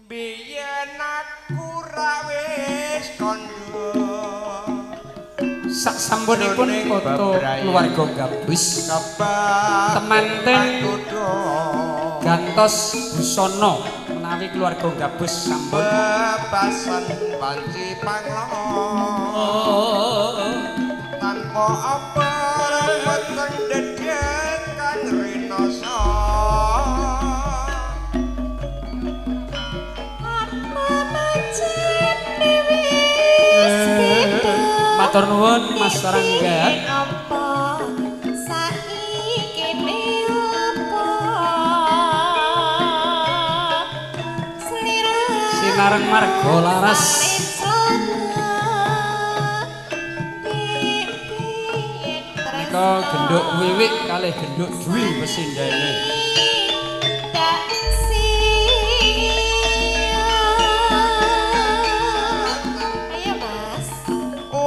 Biyen aku ra wis kandha sak sampunipun foto keluarga gabus temanten gantos busana menawi keluarga gabus sampun bebasan panci panglono tanpa apa weteng dedek kang rinoso matur nuwun Mas Rangga. Sinareng marga laras. Nika genduk wiwik kalih genduk Dwi pesindene.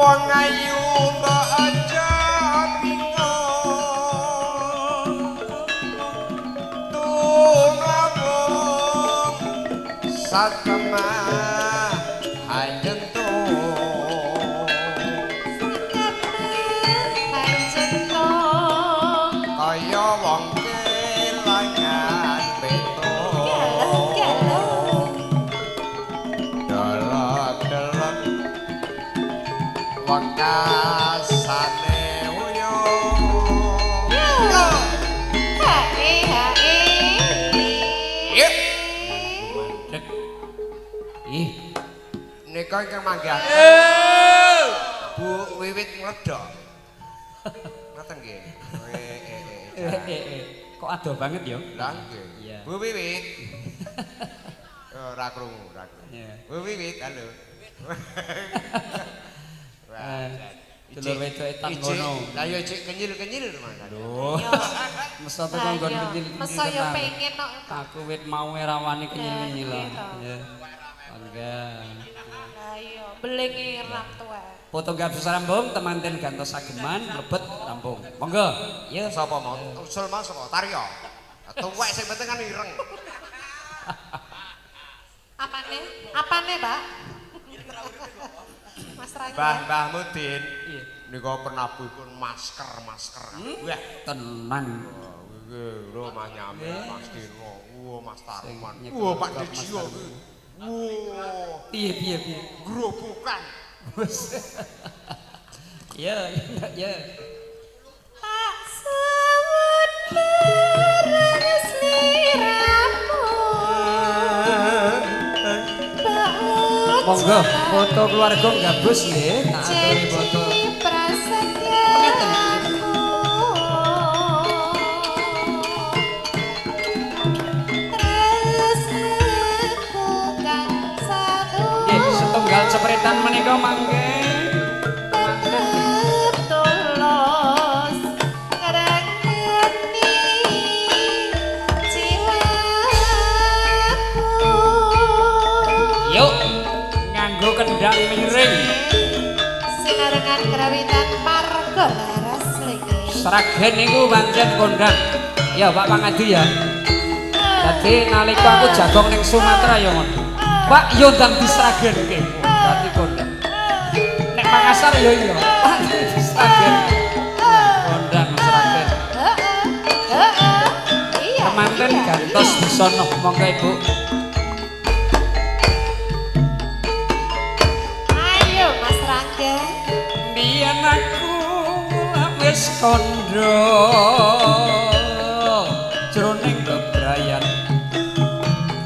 wong ayu mbok aja bingung tumabung sakema kaya wong kelangan beto delok-delok wakasane uyo nika ingkang manggih Bu wiwit ngledok ngoten nggih kok adoh banget ya lah nggih Bu wiwit ora krungu Bu wiwit halo dulur wedok etan ngono. Lah ya cek kenyil-kenyil mana. Lho. Mesa tekan nggon kenyil-kenyil. Mesa ya pengen kok. Aku wit mau ora wani kenyil-kenyil. Ya. Mangga. Lah iya, beling irap tuwa. Foto gabus rambung temanten gantos sageman mlebet rampung. Monggo. Ya sapa mau usul mas sapa Taryo. Tuwek sing penting kan ireng. Apane, Pak? Mas Rangga. Mbah Mudin. Nika penabuhipun masker. Wah, tenang. Nggih, lho Mas Nyami, Mas Dino, Mas Tarman. Pak Dejo. Piye. Grobokan. Ya. Tak sawut beres liramu. Monggo foto keluarga gabus nggih, tak aturi foto. Nggih, setunggal cepritan menika mangke. Yuk, nganggo kendang miring. Sinarengan kerawitan marga laras lagi. Sragen niku pancen kondang. Ya Pak Pangadi ya. Dadi nalika aku jagong ning Sumatera ya ngono. Pak yo ndang di Sragen nggih. Dadi kondang. Nek Makassar ya iya. Di Sragen. Kondang Sragen. Iya. Temanten gantos busana monggo Ibu. Ayo Mas Rangga. Biyen aku wis kandha jroning bebrayan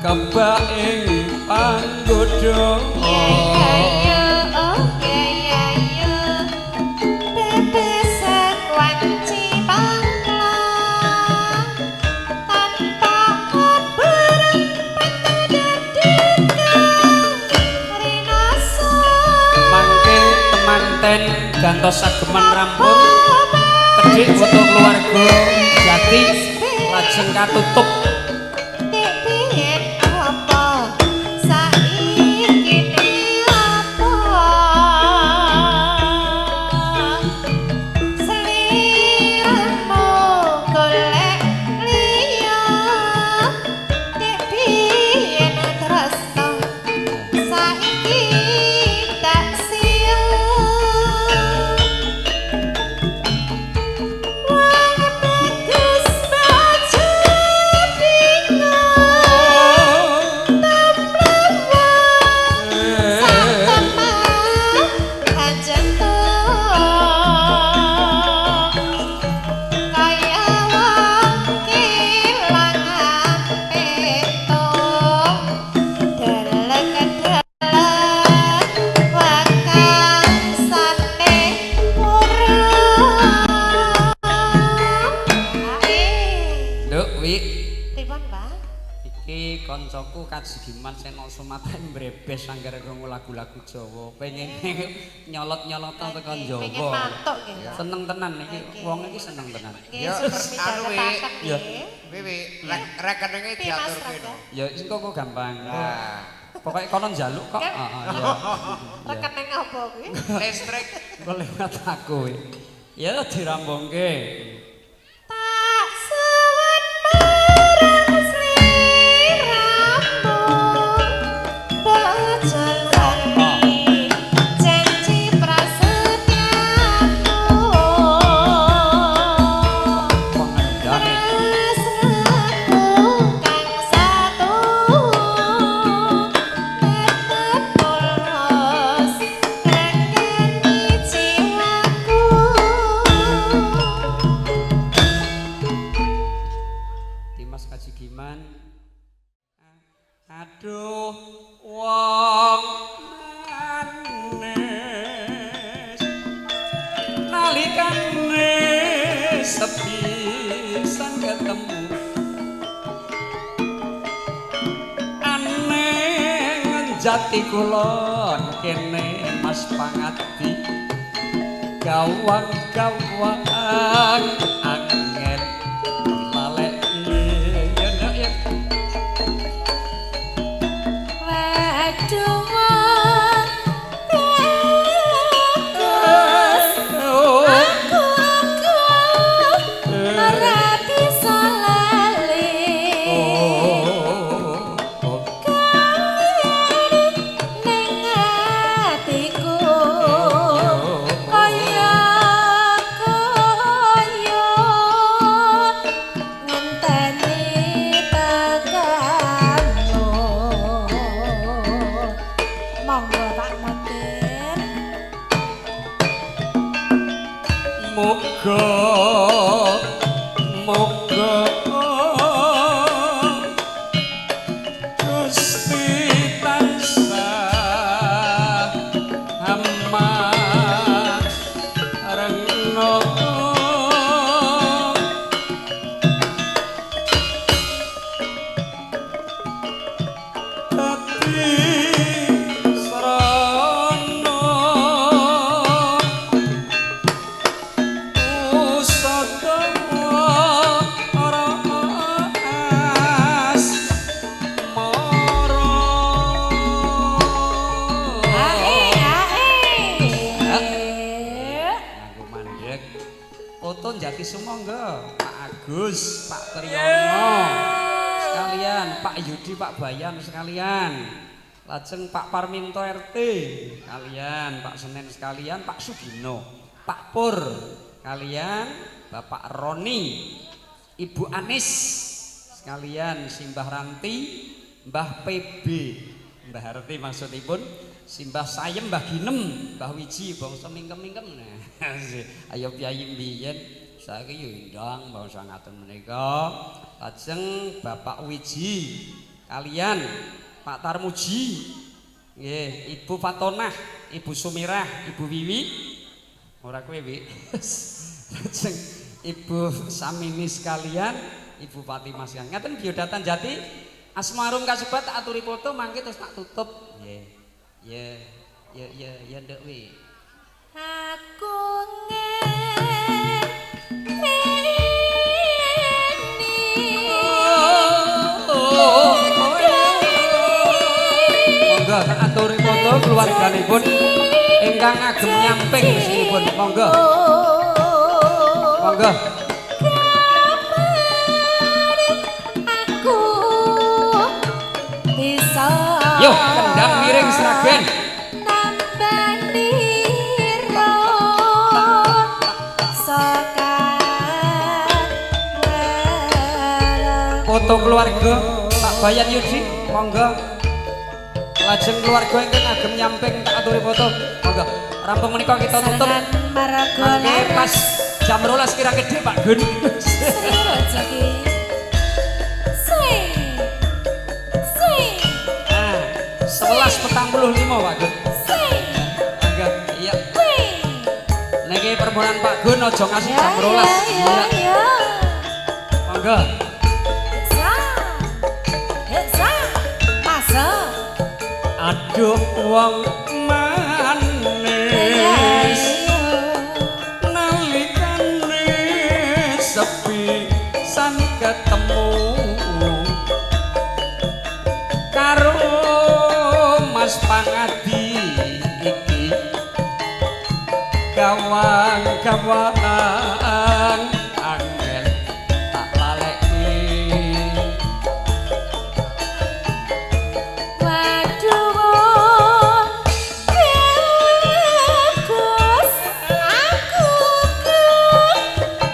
kembak ing panggoda bebesan wanci panglang tanpa berang mangke temanten gantos sageman rampung kedhik foto keluarga jati lajeng katutup iki koncoku kajigiman Seno Sumatera mbrebes anggere krungu lagu-lagu Jawa. Pengen nyolot-nyolot tekan Jawa. Pengen mantuk nggih. Seneng tenan iki. Wong iki seneng tenan. Ya anu Ya. Wiwi rekenenge diatur kene. Ya engko kok gampang. Nah, Pokoke kono njaluk kok. Heeh ya. Rekening apa kuwi? listrik. Kok lewat aku. Ya dirambungke. Tak suwun marang sliramu bocah lali janji prasetyamu Pengendane tresnaku kang satu tetep polos ngangeni jiwaku. Dimas Kajigiman. Aduh wong manis nalikane sepi sang ketemu aneh jati kula kene Mas Pangadi gawang-gawang angin dilalekne ya ndak ya Waduh bagus aku ora bisa lali ning atiku kaya ngenteni tekanmu monggo tak motir Moga moga Gusti tansah amarengno dadi srana Foto Jati Sumangga, Pak Agus, Pak Triyono, sekalian, Pak Yudi, Pak Bayan sekalian, lajeng Pak Parminto RT, kalian, Pak Senen sekalian, Pak Sugino, Pak Pur, kalian, Bapak Roni, Ibu Anis, sekalian, Simbah Ranti, Mbah PB, Mbah Harti maksudipun, Simbah Sayem, Mbah Ginem, Mbah Wiji, bangsa mingkem-mingkem. Ayo piyayi mbiyen saiki yo ndang bangsa ngaten menika. Lajeng Bapak Wiji, kalian Pak Tarmuji, nggih, Ibu Fatonah, Ibu Sumirah, Ibu Wiwi. Ora kowe, Wi. Lajeng Ibu Samini sekalian, Ibu Fatimah sekalian. Ngaten biodata Jati. Asmarum kasebat tak aturi foto mangke terus tak tutup. Nggih. Ya nduk wi. aku Monggo tak aturi foto keluarganipun ingkang ngagem nyamping mesinipun. Monggo. Monggo. aku bisa Yo, kendang miring Sragen. nambani ro sekarang Foto keluarga Pak Bayan Yudi, monggo. Lajeng keluarga ingkang ngagem nyamping tak aturi foto. Monggo. Rampung menika kita tutup. Mangke pas jam 12 kira gede Pak Gun. rezeki sing 11.45 Pak Gun. sing Monggo. Iya. Niki permohonan Pak Gun aja ngasih ya jam 12. Iya. ya Monggo. sa aduh wong manis nalikane sepi san ketemu karo Mas Pangadi iki gawang-gawang angel tak laleki waduh bagus aku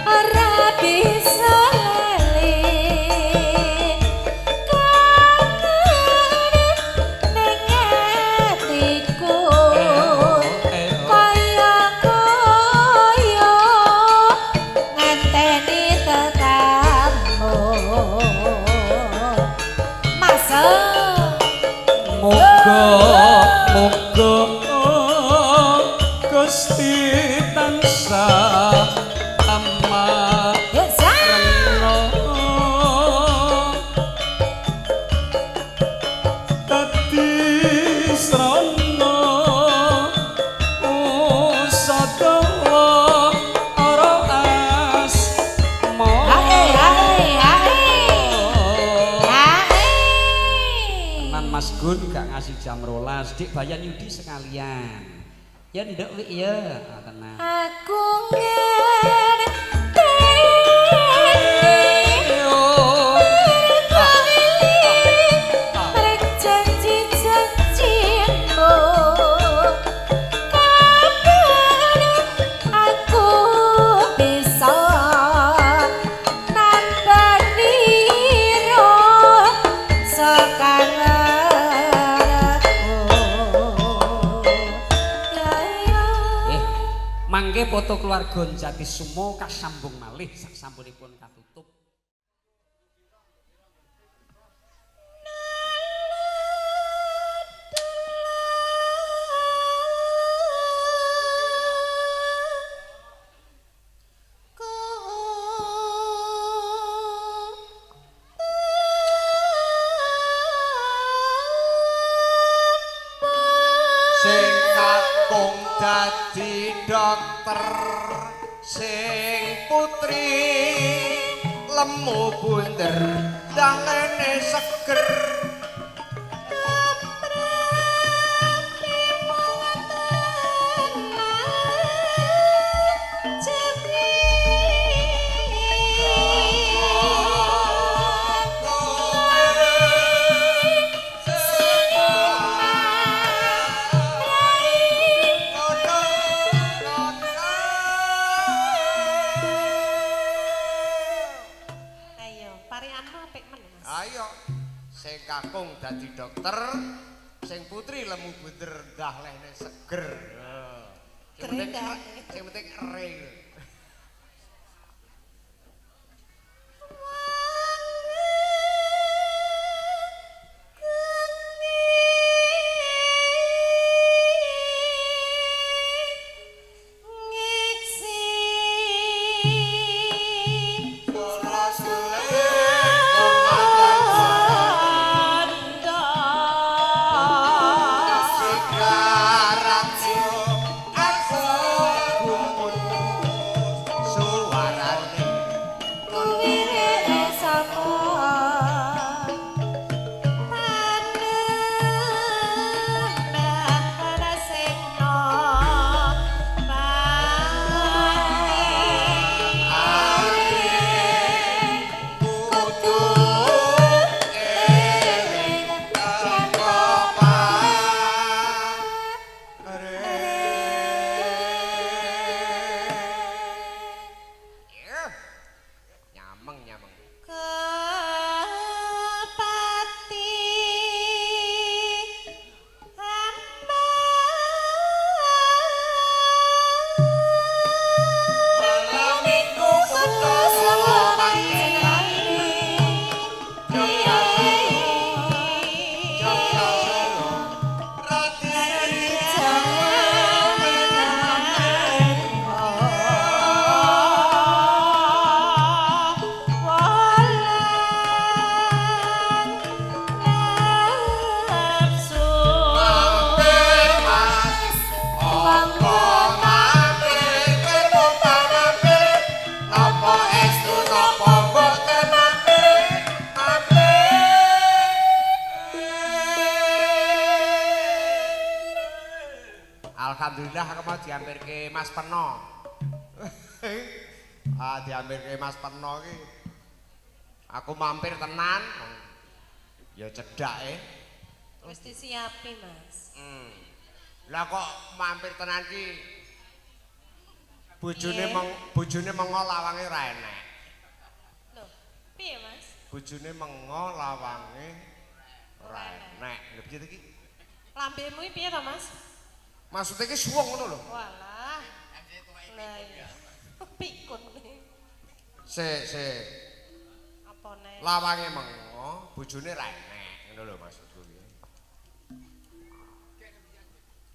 ora bisa lali kangen ning atiku kaya ngenteni tetamu masa Moga Gusti tansah amat ya reno dadi srana usadawa ora asma Tenan Mas Gun gak ngasih jam 12 dik bayan yudi sekalian ya nduk wik ya tenan aku ngerti perjanji-janjimu kapan aku bisa nambani roh sekarang mangke foto keluarga Jati Sumo kasambung malih sak sampunipun katutup sing kakung dadi dokter sing putri lemu bunder dangene seger ayo sing kakung dadi dokter sing putri lemu bunder dah lehne seger sing penting ere Alhamdulillah aku mau diampirke Mas Peno. Diampirke Mas Peno iki. Aku mampir tenan. Ya cedake. Wis disiapi, Mas. Lah kok mampir tenan ki bojone mengo lawange ra enek. Loh, piye, Mas? Bojone mengo lawange ora enek. Lha piye iki? Lambemu iki piye to, Mas? Maksudnya ki suwung ngono lho. Walah. Lah iya. Pikun. Se. Apa nek? Lawange mengo, bojone ra enek. Ngono lho maksudku ki.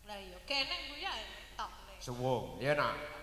Lah iya, kenek ku ya tok nek. Suwung, ya nak.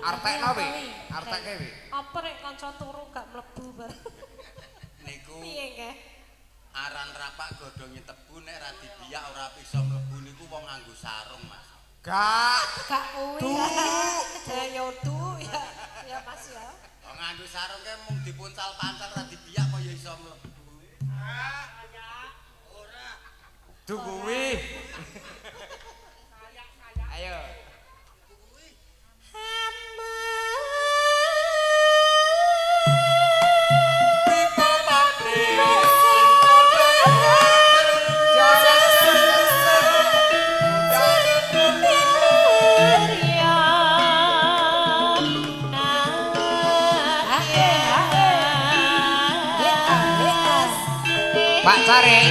Artekno wi, arteke wi. Apa rek kanca turu gak mlebu bareng? Niku Piye nggih? aran rapak godhonge tebu nek ra dibiyak ora bisa mlebu niku wong nganggo sarung, Mas. Gak. Gak kuwi. Ya du ya. Ya Mas ya. Wong nganggo sarung ke mung dipuncal-pancal ra dibiyak kok ya iso mlebu. Ora. Duh kuwi. Ayo. Pak Cari.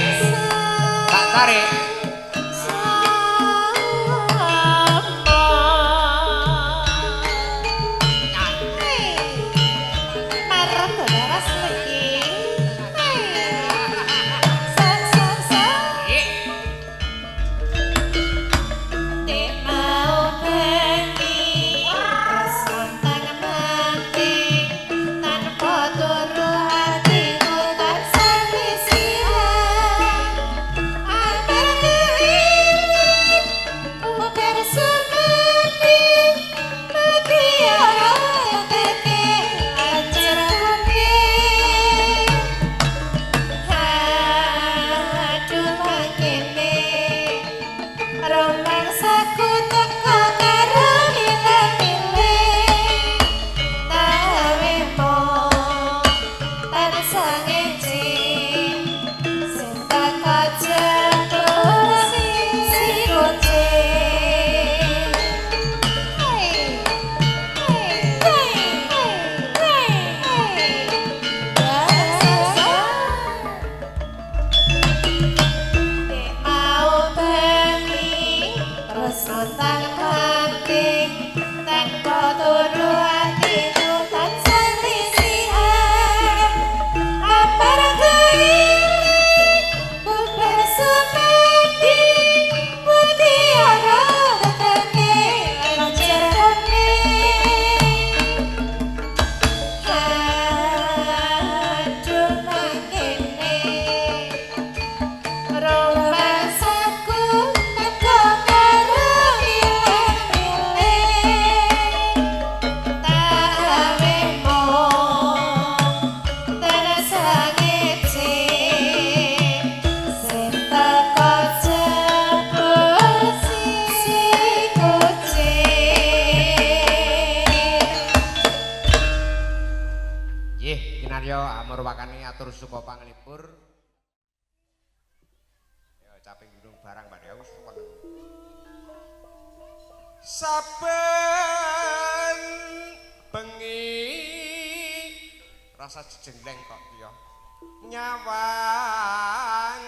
Marwakane atur suka panglipur. Ya caping gunung barang Pak Dewa suka. Saben rasa jejengleng kok ya. Nyawang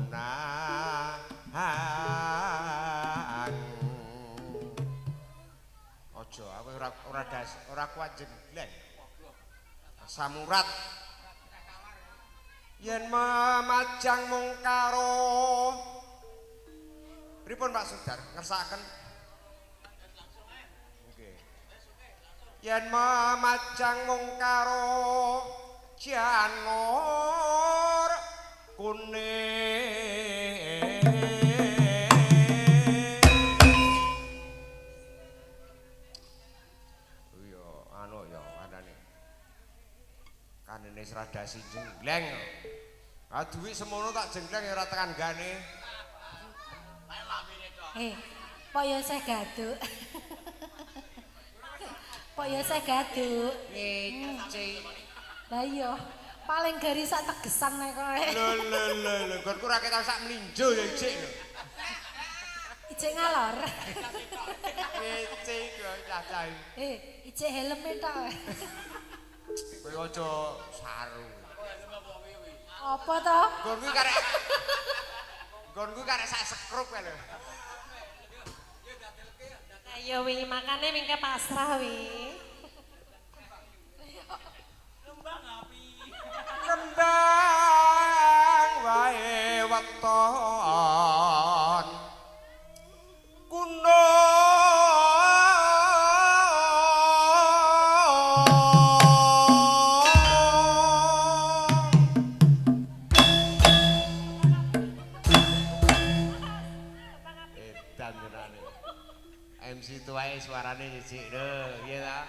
konang ojo aku ora kuat jegleng samurat yen memajang mung karo pripun Pak Sudar ngersakaken nggih yen memajang mung karo janur kuning yo anu yo andane kanene Sradasi jenggleng ah duwit semono tak jenggleng ora tekan gane Pak yo saya gaduk. Pak yo saya gaduk. ngece Lah iya, paling gari sak tegesan nek kowe. lho gonku ra ketok sak mlinjo ya ijik lho Ijek ngalor. ngece kok cacah Ijek helme tok. kowe aja saru Apa to? gonku karek sak sekrup lho Ayo wingi makane mingke pasrah wi. Kembang wae weton kuno edan tenan MC tuwae suarane jejik lho piye ta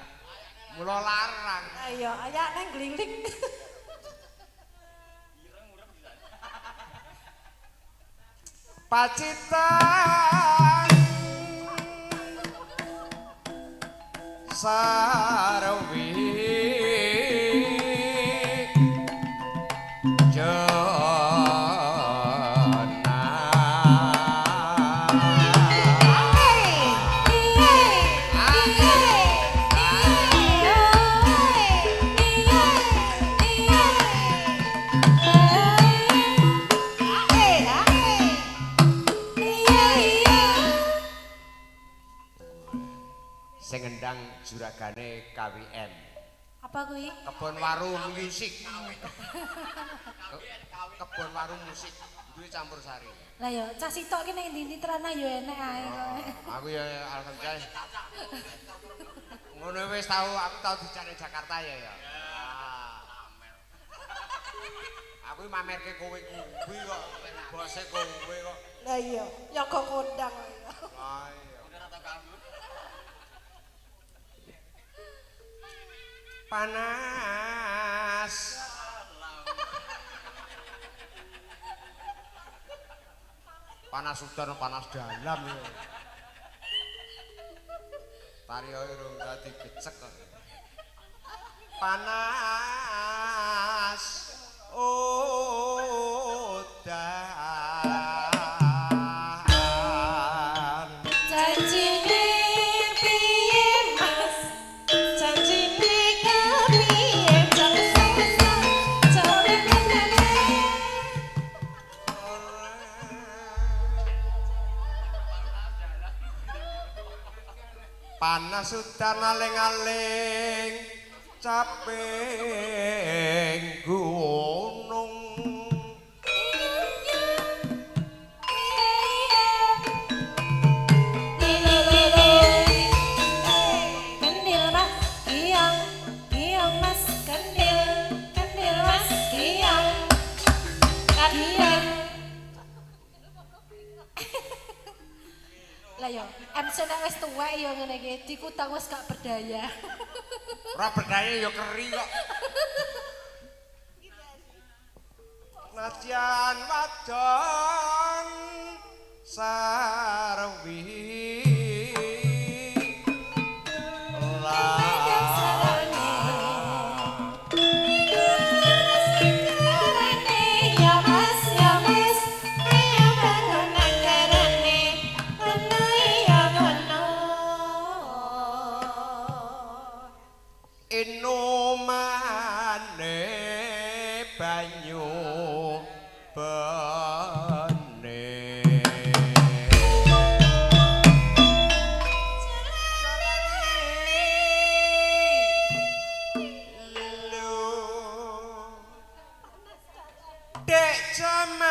mula larang Ayo ayak neng gliling. Pacitan sarwi sing ngendang juragane KWM. Apa kuwi? Kebon Warung Musik. Kebon Warung Musik duwe campur sari. Lah yo cah sitok ki nek ndi terana yo enek ae kok. Aku ya alhamdulillah. Ngono wis aku tau dicane Jakarta ya. Aku mamerke kowe kuwi kok bose kowe kok. Lah iya, ya kok kondang kok. Ah iya. Panas panas udan panas dalam ya tari urung dadi gecek kok panas udan Janjine piye Mas? Janjine kepiye panas udan aling-aling caping gunung Kendil Mas, giang Mas, kendil Mas, giang. Lah yo, MC nek wis tuwek yo ngene iki, dikutang wis gak berdaya. ora berdaya ya keri kok najan wadon sarwi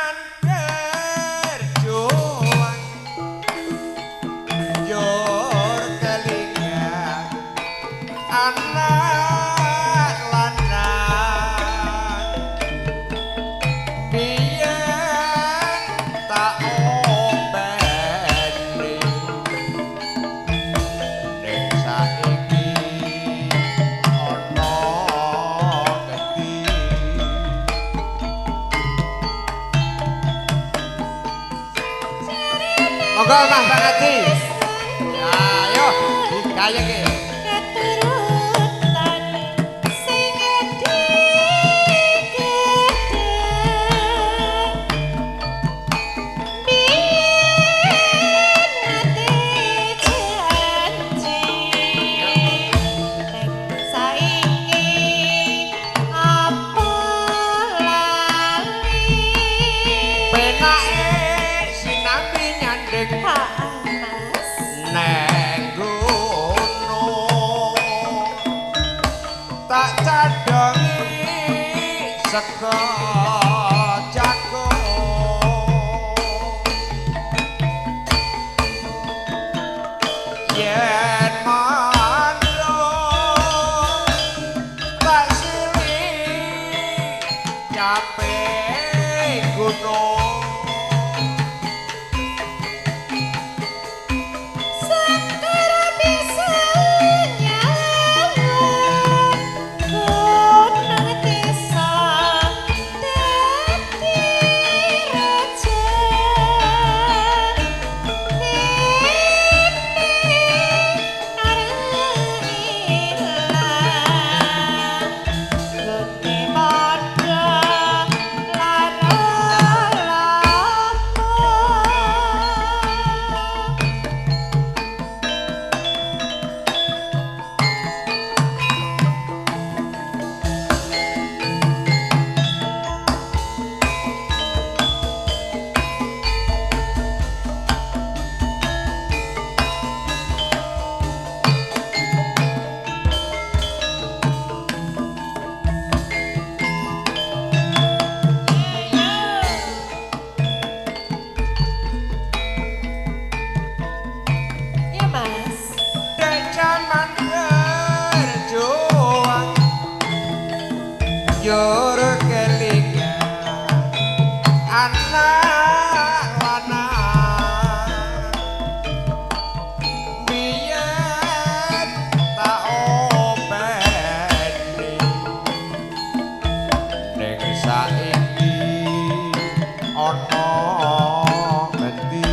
jaman berjuang jur kelingan anak lanang biyen tak ombeni ning saiki ana gedi monggo Mas Pangadi ya ayo digayenge keturutan sing digedhe biyen janji nek saiki apa lali penake sinambi nyanding Mas neng gunung tak cadongi seka jagung yen mandung tak silih cape gunung Sekara bisa nyawang gunung desa dadi raja Gede padha lara Ya Mas dek jaman berjuang jur kelingan anak lanang biyen tak openi ning saiki ana ngendi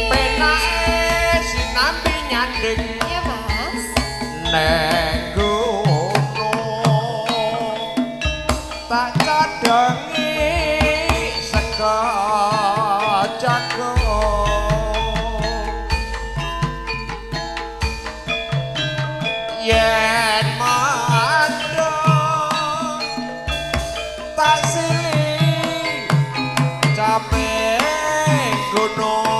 penake sinambi nyanding Ya Mas neng gunung tak cadongi seka jagung yen mandung tak silih cape gunung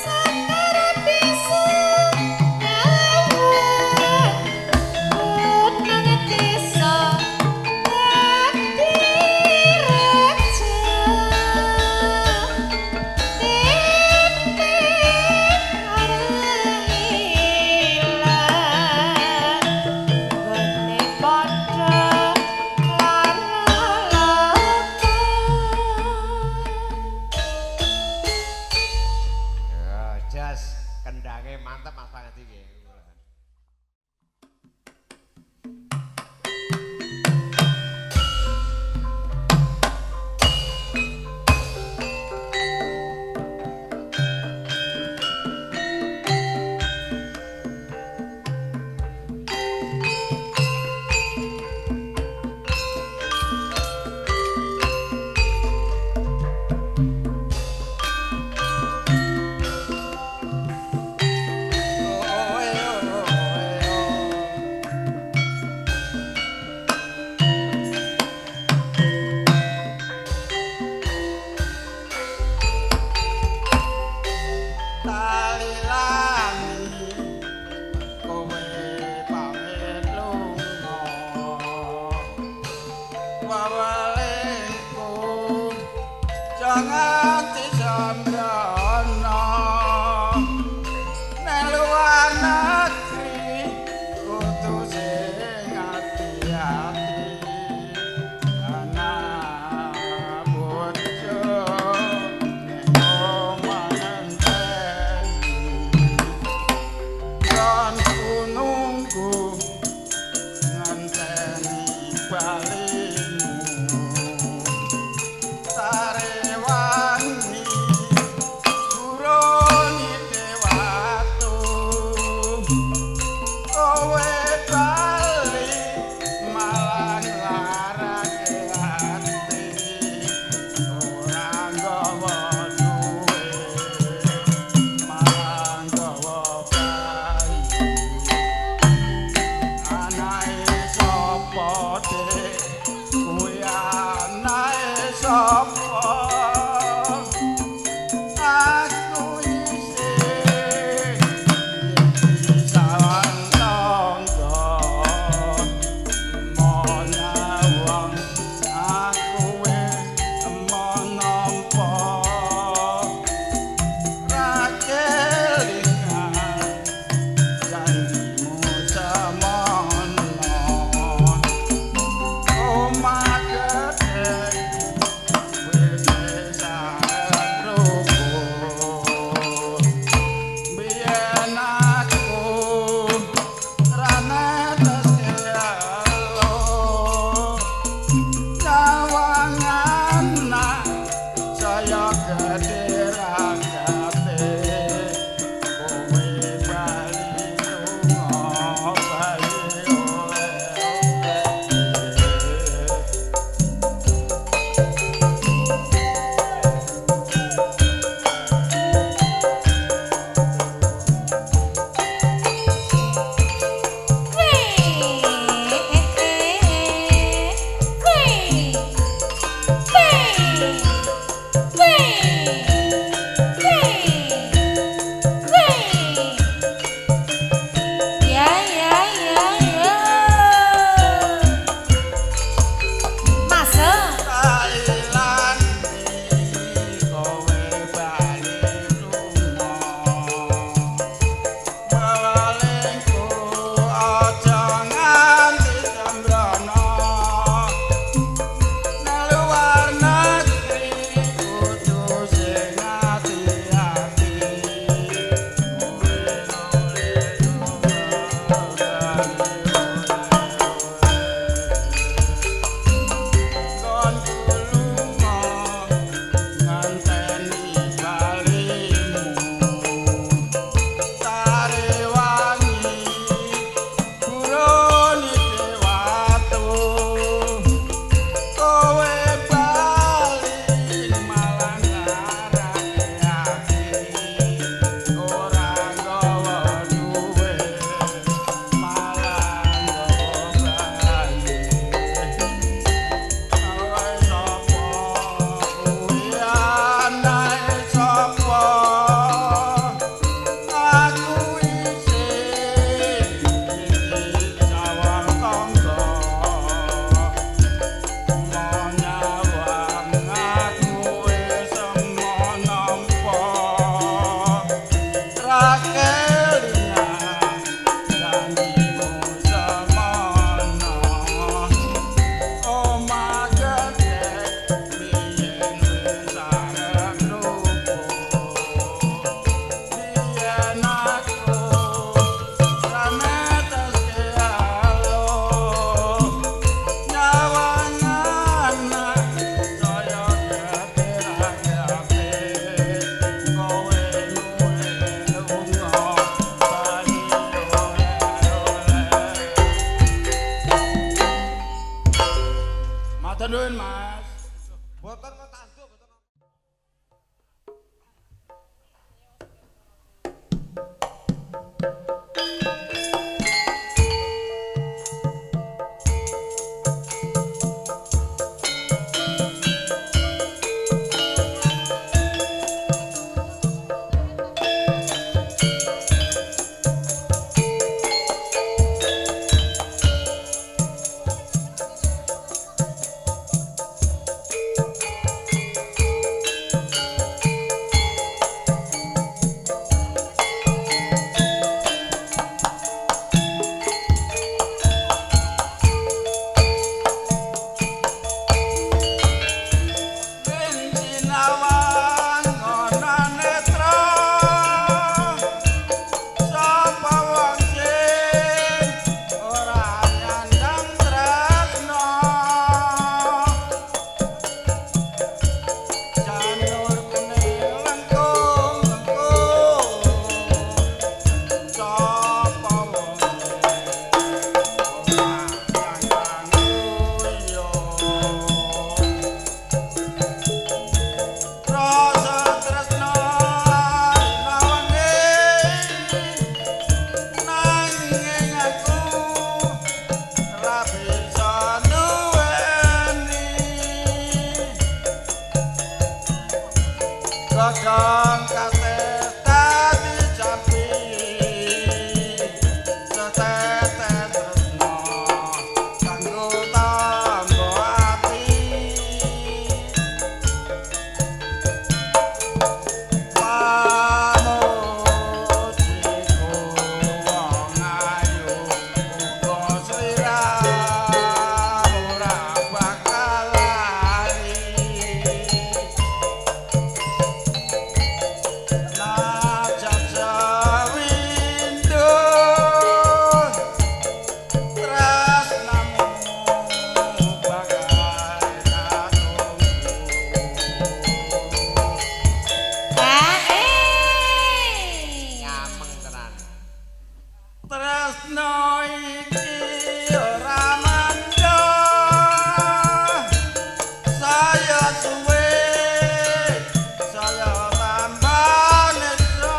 Sekara bisa bawalengku jangan disambrana nang luar negeri kudu sing ati-ati anak bojo ning omahan kan nunggu ngenteni balimu sarewangi suroni dewatu kowe bali malah larake ati ora nggawa duwe malah nggawa bayi anae sapa dek kuwi anae sapa aku isih sawan tangga monawang aku wis menompo ra kelingan janjimu semono omah gedhe wis sareng rubuh biyen aku ra netes elo cawangan saya gedhe ragate kowe bali lunga bayi oleh Thailand kowe bali lunga bawalengku aja nganti sembrana nang luar negeri kudu sing ati-ati kowe kon kulunga nganteni balimu sarewangi buroni dewatu kowe bali malah ngarake ati ora nggawa duwe malah nggawa bayi anae sapa kuwi anae sapa aku isih sawang tangga monawang aku wis menompo ra kelingan janjimu semono omah gedhe biyen wis sareng rubuh biyen aku ra netes elo nyawangan saya gedhe ragate kowe luwe lunga bali oleh matur nuwun Mas. Boten kok tanduk boten. Gojong katet dadi jampi setetet tresno kanggo tambo ati pamujiku wong ayu uga sliramu ora bakal lali najan sawindho tresnamu bakal Nyameng tenan. tresno iki ora mandang saya suwe saya tambah neso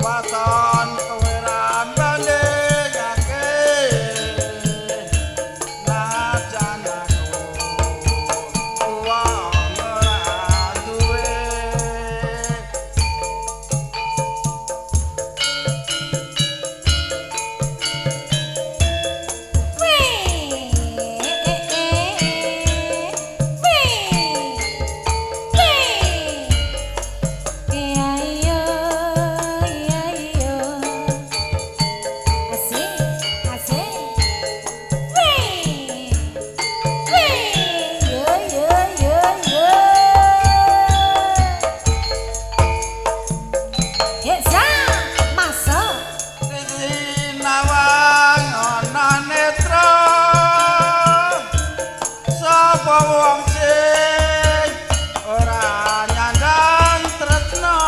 waton kowe ra bandingake najan aku wong ora duwe Nawang ana netra sapa wong sing ora nyandang tresno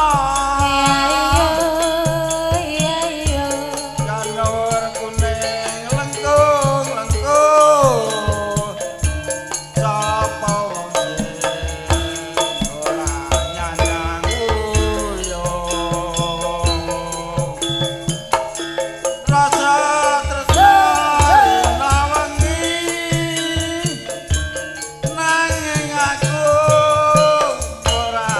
janur kuning lengkung-lengkung sapa wong sing ora nyandang uyung rasa tresno dina wengi nanging aku ora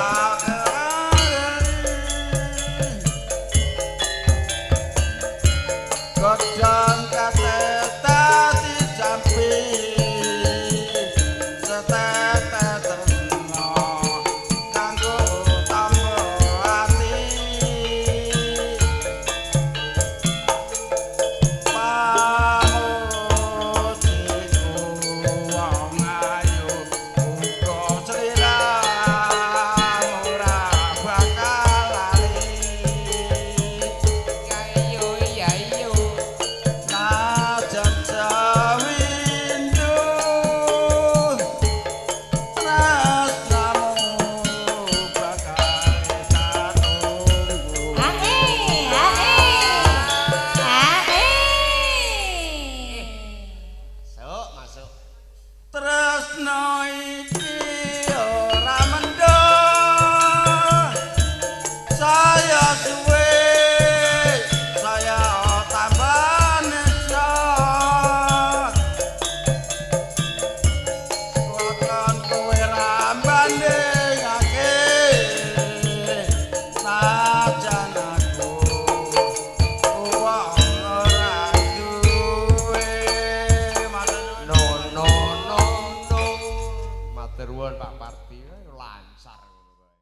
Gojong katet dadi jampi setetet tresno kanggo tambo ati pamujiku wong ayu uga sliramu ora bakal lali Ya iyo. najan sawindho tresnamu bakal tak tunggu Masuk. tresno iki ora mendung saya suwe saya tambah neso waton kowe ra bandingake najan aku wong ora duwe No. Matur nuwun Pak Parti lancar ngono kae.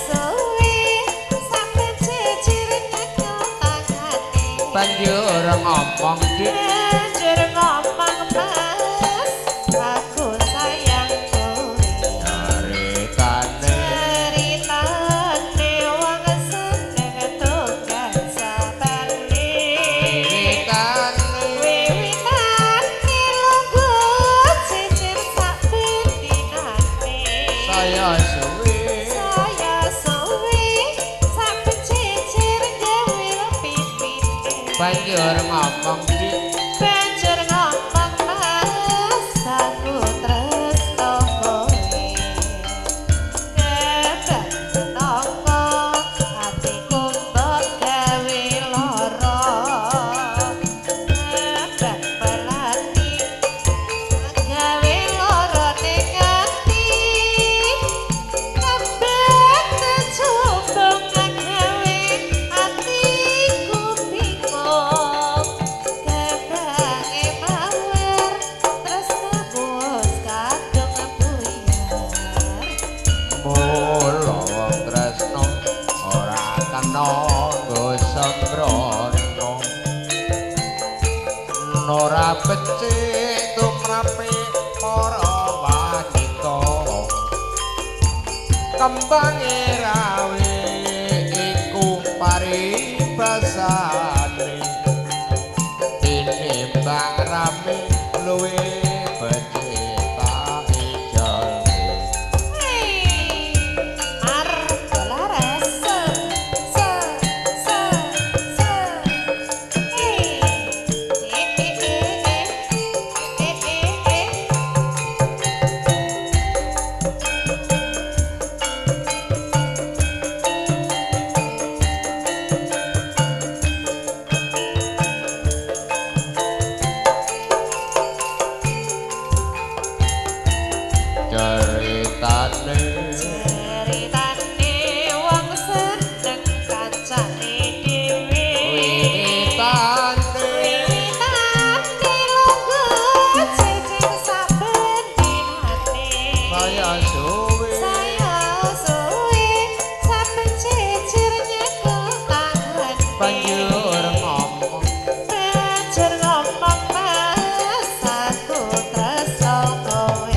So banjur ngomong dik Banjur ngomong mas, aku sayang kowe. ceritane Ceritane wong seneng tunggal sabane. ceritane Wiwitane lungguh cicir sak bendinane. saya suwe Saya suwe sampe cicir gawe pipine. banjur ngomong dik Banjur ngomong mas, aku tresno kowe. Kedang kenapa hatiku mbok gawe lara. Kedang pelati gawe lara ning ati. Kabeh kecumbung gawe atiku bingung. Kedange mawer tresnaku wis kadung buyar. mula wong tresno ora kena nggo sembrono ora becik tumrape para wanita kembange rawe iku paribasane tinimbang rame luwe becik tak ijolke Mar dolares se ceritane Ceritane wong seneng kancane dhewe. wiwitane Wiwitane lungguh cicir saben dinane. saya suwe Saya suwe saben cicir nyekel tangan. banjur ngomong Banjur ngomong mas, aku tresno kowe.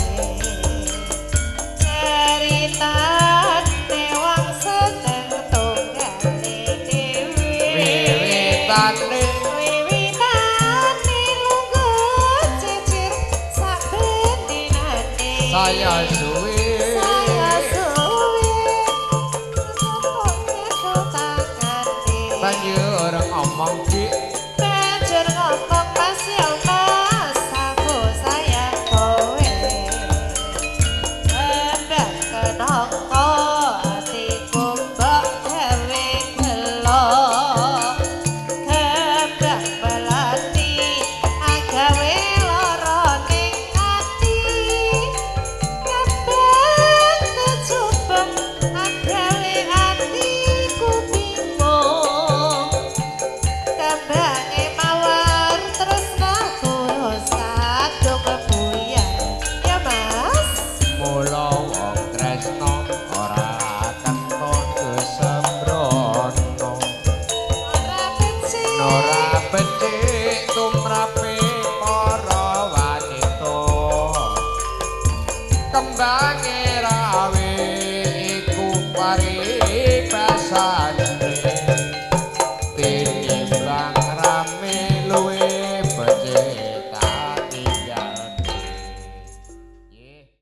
Ceritane wong seneng tunggale dhewe. wiwitane Wiwitane lungguh cicir sak bendinane. saya suwe Saya suwe nyekel tangane. banjur ngomong dik Banjur ngomong mas ya mas, aku sayang kowe. Kedang kenapa hatiku mbok gawe gelo. Kedang pelati agawe lara ning ati. Kabeh kecumbung agawe atiku bingung. Kembange mawar tresnaku wis kadung buyar. Ya mas, mula wong tresno ora kena kesembrono ora becik. ora becik tumrape para wanita kembange rawe iku pari